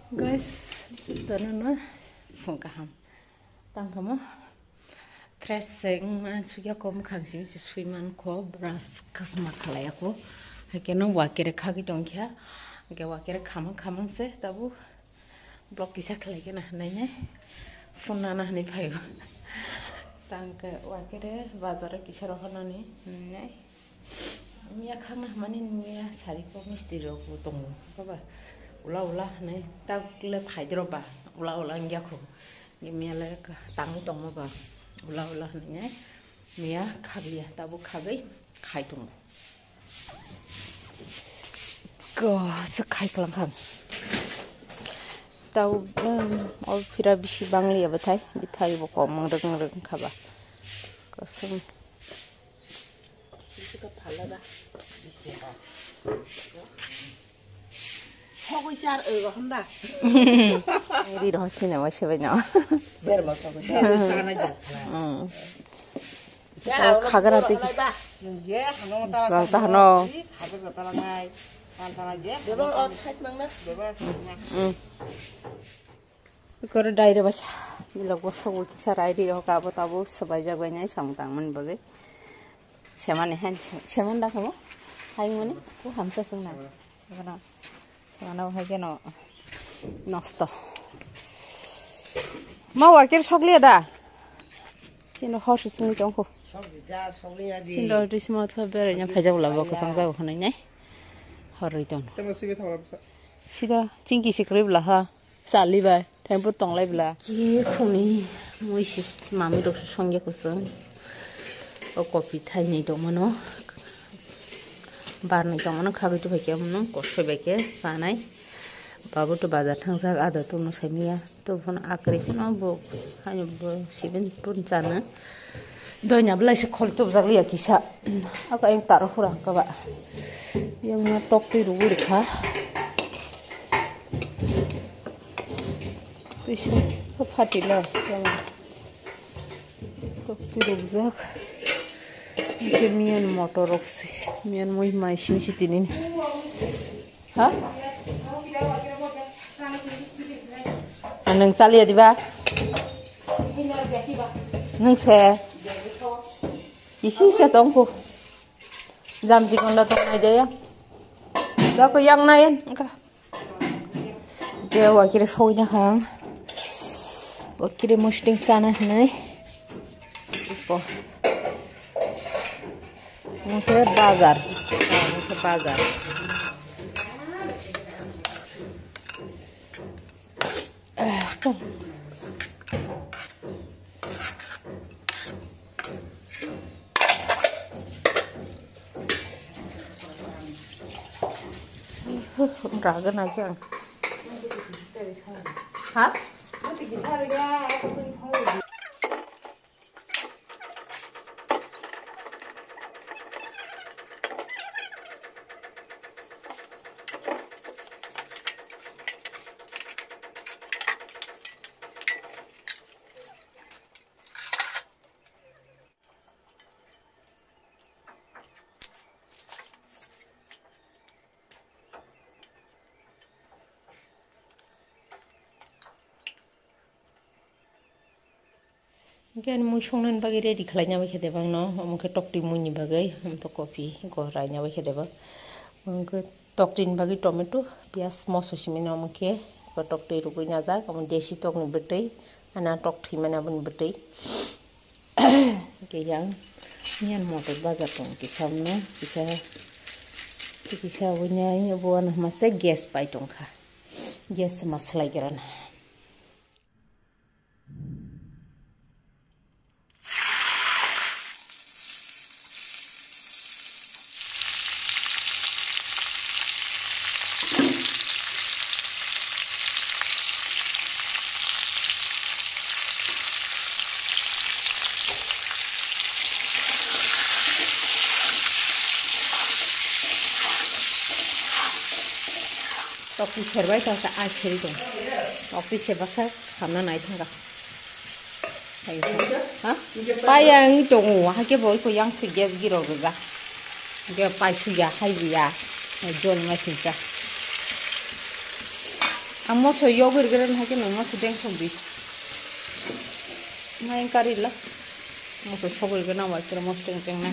Guys, tanana fungkaham. Tangkamo dressing suya kom khangsim si suiman ko brush kasma khalaya ko. Hakeno wakere khagi dongkya. Ge wakere khamang se tabu blog kisa khalaya na nai phone na ni phayo. Tangke wakere bazar kisa rohana ni nai. Mia khangna mani mia sari ko misti ro ko tongo. Baba ula nih tak le phai dro ba ula ngia ko mia le tang tong ba ula nih mia khabia tabu khagai khai tong ko se khai klang khang tau ol phira bishi bangli abathai bithai bo ko mang reng khaba kasum ka phala ba Hogoi shar ego handa. Eri ro chine mo shebe no. Ber mo ko ta na ja. Ya khagara te ki. Ye hano ta ta hano. Khaga ta la ngai. Tan ta je. Bebo o khat mang na. Bebo. Kor daire ba. Ni logo sogo ki sarai ri ro ka bo ta bo sabai jagbai nai sangtang man bage. Seman han seman da khamo. Hai mone ko hamsa sangna. Seman Mana hai no nosto. Mau wakir sokli ada. Sino hosh sini jongko. Sino di semua tu berenya pajak ulah bawa kesang jauh ni ni. Hari itu. Sida cingki sikrib lah ha. Sali ba. Tempo tong lai bela. Ki kuni muisi mami dok songge kusung. O kopi thai ni dong mano. Barnai tongmano khabai tu bhake amno koshe beke sanai babu to bazar thangsa ada to no samia to phone akre no bo hanyo bo siben pun chana donya blai se khol to jagli akisa aka eng tar hura ka ba yang na tok ti ru likha pise phatila yang tok ti ru jak Mian motor oksi, mian moi mai sini tinin. Hah? Neng sali di ba? Neng se. Isi se tongku. Jam jikon la tong aja ya. Dah ko yang naen, ka. Dia wakir soalnya hang. Wakir musting sana nai. Ipo. Muke bazar. Muke bazar. Raga lagi ang. Hah? Gan mui songnan bagi ready khalanya bagi debang no mungke tokti mui ni bagi to kopi goranya bagi debang mungke toktin bagi tomato pias moso simino mungke ko tokti rugo nyaza kamu desi tok ni betai ana tokti mana bun betai ke yang nian motor bazar tong kisamno kisah punya ini buan masa gas pai tong kha gas masla geran Tokti serbai tak aseri dong. Tokti sebab karena naik tangga. Hah? Payang jongu, hake boy ko yang tigas giro gaga. Dia pai suya hai dia. Jual masih sah. ang mo so yogurt garan ha ke no mo sedeng sobi main kari la mo so sogol gana wa kira mo teng teng na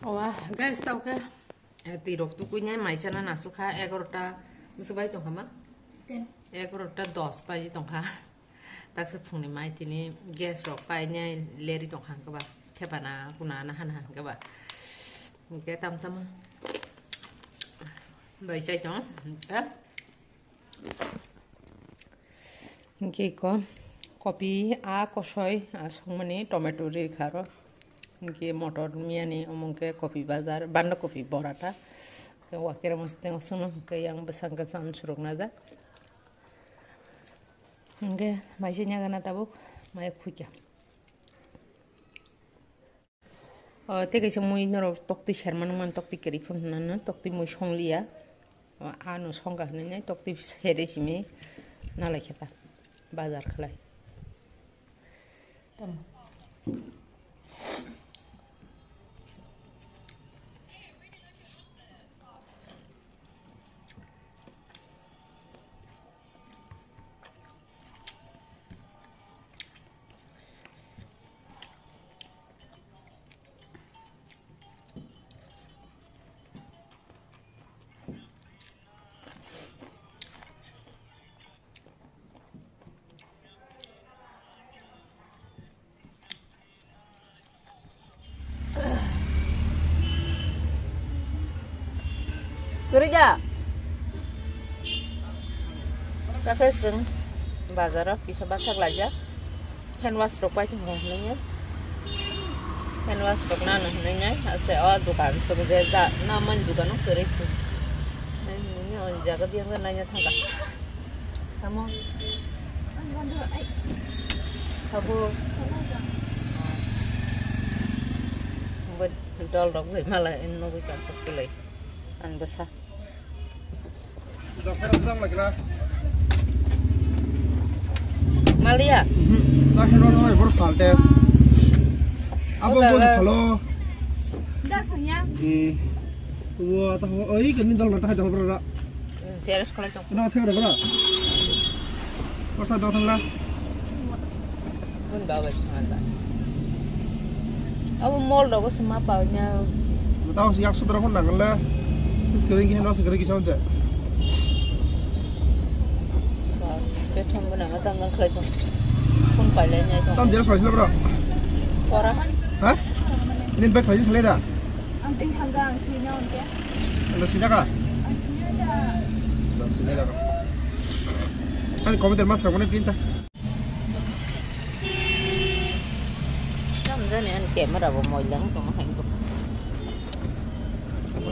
wah guys tau ke tirok tu kunya mai chana na sukha 11টা busubai tong khama 11টা 10 baji tong kha tak se phungni mai tini gas rok pai nya leri tong khang ka ba thepana kuna na han han ka ba ke tam tam bai chai tong ha Ingke ko kopi a kosoi a songmani tomato ri kharo ingke motor miani omongke kopi bazar banda kopi borata ke wakira mosteng sono ke yang besang kesan surung naza ingke maisinya gana tabuk mai khuja tege semui noro tokti sherman man tokti keri phun nan tokti moi songlia anu songa hne tokti here simi nalai kheta bazar khalai Kerja. Tak keseng bazar bisa batak laja. Hand wash rok pai tu nanya. Hand wash rok nana nanya. Ase dukan sebeza naman dukan nok cerik tu. Nanya on jaga biang kan nanya thangka. Kamu. Kamu. Sumber dol rok malah eno bukan pelai. An besar. Malia. Nah, hero no baru falte. Apa bos halo? Dah soalnya. Wah, tahu. Oh, ini kan dal rata dal berada. Jelas kalau tu. Kenapa teh berada? Masa datang lah. Pun bawa semata. Apa mall dong semua paunya. Tahu siap sudah pun nangan lah. Terus kering hero segera kisah aja. Betul benar, mata orang kelai tu. Pun pilih nya itu. Tam jelas kalau bro. Orang. Hah? Ini baik lagi selesai dah. Anting sanggang sini onke. Ada sini kah? Sini ada. Ada sini dah. Kan komentar mas, mana pinta? Namanya ni an kamera bawa moilang tu mah hang tu.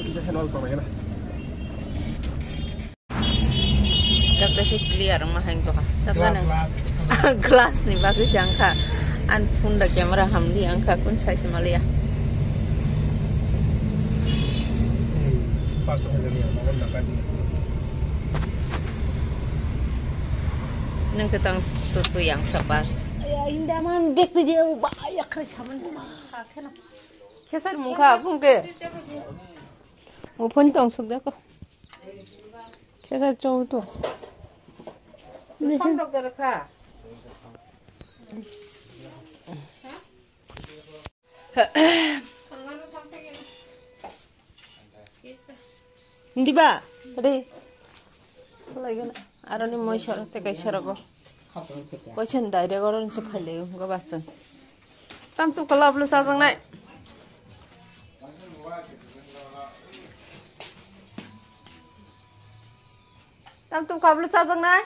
Bisa kenal kau mana? Jagda sih clear mah hang tu kan. Kelas. Glass ni bagus jangka. An funda kamera hamdi angka kun saya semalia. Pas tu hari ni, malam dah kan. Nang ketang tutu yang sabar. Ya indah man bek tu je banyak kesamaan. Kena. Kesan muka pun ke. Mau pontong sudah ko. Kesan jauh tu. Ni pondok derka. Hindi ba? Tadi. Lagi na. Aron ni mo siya te kay siya ko. Question dai de goron se phale ga basan. Tam tu kala blu sa jang nai. Tam tu ka blu sa jang nai.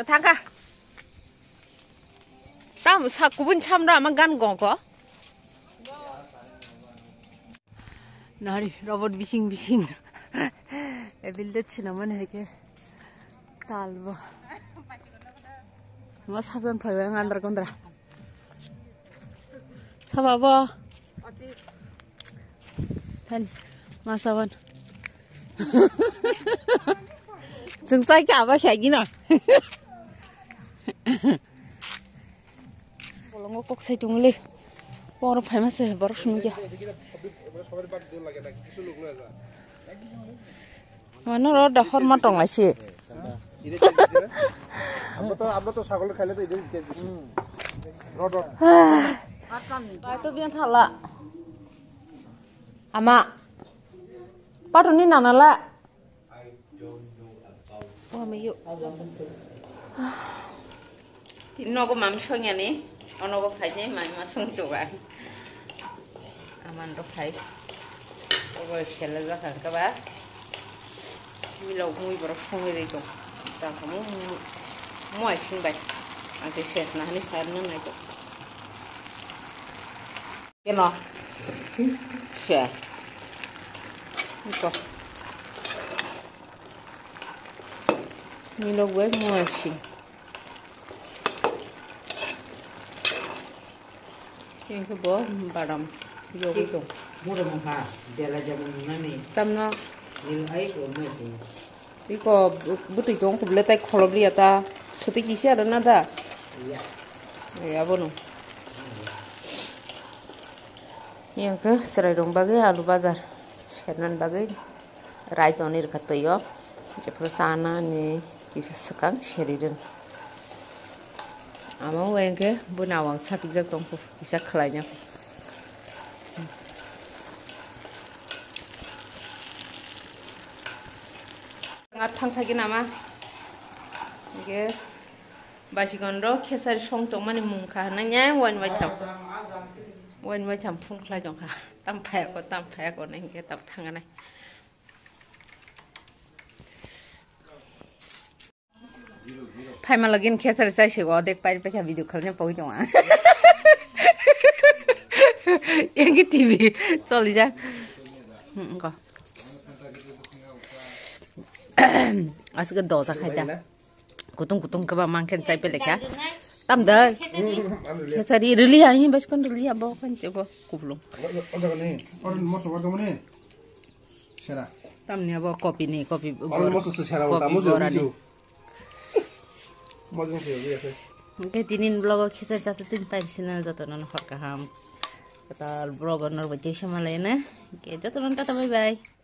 Thang ka. Tam sa kubun chamra ma gan go ko. Nari robot bising bising. Ebilde chinaman heke talbo. Mas haben phayang andar kondra. Sababa. Tan masawan. Sungsai ka ba khagina. Bolongo kok sai tungli. Por famous baru sunu ya. Mana lo dah hormat dong lah sih. আমরা তো ছাগলের খাইলে তো এটাই দিতে rod rod Itu biar thala. Ama. Paru ni nana la. Oh, mayu. Tino ko mam sonya ni. Ono ko phai ni mai ma song tu ba. Aman ro phai. Ko shela za kan ka ba. Mi lo mui bro song ri ko. Ta ko mu sing ba. Ang se ses na ni sa na nai ko. Cái nó xẻ có như lâu với mua xì trên cái bó bà đầm vô cái chỗ mua được một hà để là giờ mình này tâm nó nhưng ấy của mình thì đi có bút tì trống cũng lấy tay khô bia ta sự tích gì chứ đó nè ta ya bono yang ke serai dong bagai alu bazar senan bagai rai tonir katayo jepro sana ni kisah sekang sheridan ama weng ke bunawang sapik jak tongku bisa kelanya ngat thang thagi nama ke basigondo kesari song tong mani mungka nanya wan wajamวันไว้ทำพุ่งคลายจังค่ะตั้มแพ้ก็นั่นแกตับทางกันไหนไพ่มาลกินแค่ใส่เสือเด็กไปแค่วิดีโอคอลเนี่ยปอยจังอ่ะยังกี่ทีวีจอลิจ้ะก็อาศัยก็ดอสักใครจ้ะกุตุงก็บ้ามันแค่ใจเป็นเล็กแค่tam dah, kesari rili aja, bas kan rili apa kan coba kublung. ওটা নে অরেন মশো বড় মানে সেরা Tam ni apa kopi ni kopi. অরেন মশো সেরা ওটা মুজো মুজো মজা মুজো আছে Mungkin tinin blog kita satu tin pensiunan jatuh non horkaham. Kata blog nor baca sama lainnya. Oke jatuh non tata bye bye.